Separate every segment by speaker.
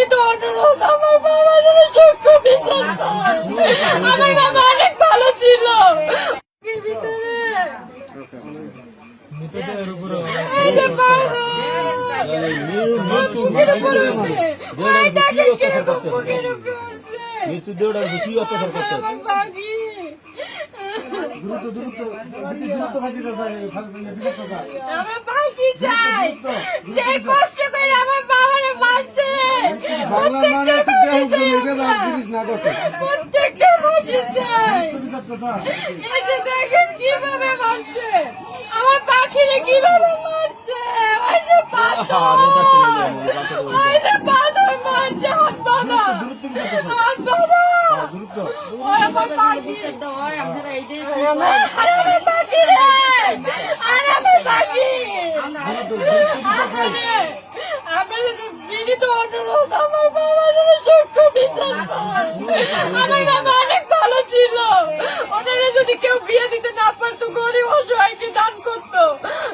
Speaker 1: বিনীত অনুরোধ, আমার বাবা যেন সূক্ষ্ম বিচার পায়। আমার বাবা অনেক ভালো ছিল। এর ভিতরে এই যে বাবা, বুকের উপরে উঠে, ওই দেখেন কিরকম বুকের উপরে উঠছে। আমার বাগি। আমরা ফাঁসি চাই। যে কষ্ট করে আমার বাবারে মারছে, প্রত্যেকটা ফাঁসি চাই। এই যে দেখেন কিভাবে মারছে, আমার পাখিরে কিভাবে মারছে। ওই যে পাথর, ওই যে পাথর মারছে, হাত বাঁধা, হাত বাঁধা। ওই আমার পাখি, আমার পাখি রে, আর আমার পাখি। আপনাদের বিনীত অনুরোধ, আমার বাবা যেন সূক্ষ্ম বিচার পায়। আমার বাবা অনেক ভালো ছিল। ওনারা যদি কেউ বিয়ে দিতে না পারতো, গরিব অসহায়কে দান করতো।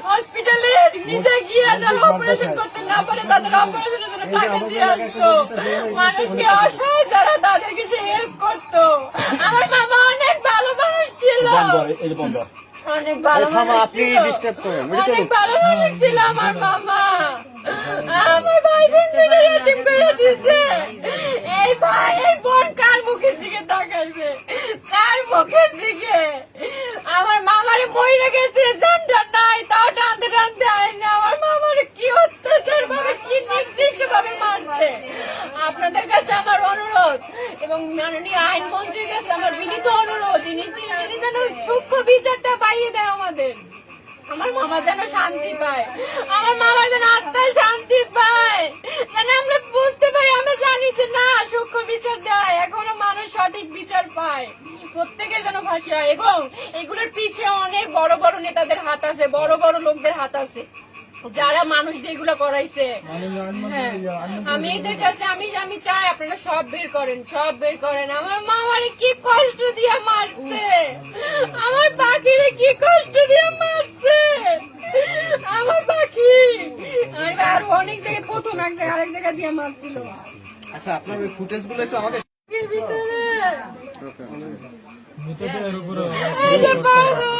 Speaker 1: হসপিটালে নিজে গিয়ে যারা অপারেশন করতে না পারে তাদের অপারেশনের জন্য টাকা দিয়ে আসতো। মানুষকে অসহায় যারা তাদেরকে সে হেল্প করতো। আমার মামা অনেক ভালো মানুষ ছিল, অনেক ভালো মানুষ ছিল, অনেক ভালো মানুষ ছিল আমার মামা। আমার ভাই বোন দুটো এতিম করে দিছে। এই ভাই এই বোন কার মুখের দিকে তাকাইবে, কার মুখের দিকে? আমার মামারে মরে গেছে, জানটা নাই, তাও টানতে টানতে আইনি। আমার মামারে কি অত্যাচার ভাবে, কি নির্দিষ্ট ভাবে মারছে। আপনাদের কাছে আমার অনুরোধ এবং মাননীয় আইনমন্ত্রীর কাছে আমার বিনীত অনুরোধ, তিনি যেন সূক্ষ্ম বিচারটা পাইয়ে দেয় আমাদের। আমার মামা যেন শান্তি পায়, আমার মামার যেন আত্মায় শান্তি পায়, যেন আমরা বুঝতে পারি, আমরা জানি যে না সূক্ষ্ম বিচার দেয়, এখনো মানুষ সঠিক বিচার পায়। প্রত্যেকের যেন ফাঁসি হয় এবং এগুলোর পিছে অনেক বড় বড় নেতাদের হাত আছে, বড় বড় লোকদের হাত আছে যারা মানুষদের এগুলো করাইছে। হ্যাঁ, আমি এদের কাছে আমি চাই আপনারা সব বের করেন, সব বের করেন। আমার মামারে কি কষ্ট দিয়ে মারছে, আমার পাখিরে কি কষ্ট দিয়ে মারছে, আমার পাখি। আর অনেক জায়গায়, প্রথম এক জায়গায় আরেক জায়গায় দিয়ে মারছিল।
Speaker 2: আচ্ছা, আপনার ওই ফুটেজ গুলো একটু আমাদের
Speaker 1: এর ভিতরে এই যে বাবা,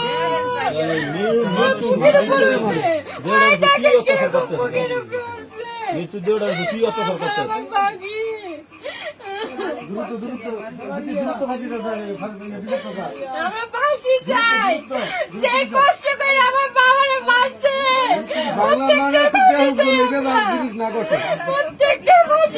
Speaker 1: বুকের উপরে উঠে, ওই দেখেন কিরকম বুকের উপরে উঠছে। আমার বাগি। আমরা ফাঁসি চাই। যে কষ্ট করে আমার বাবারে মারছে, প্রত্যেকটা ফাঁসি।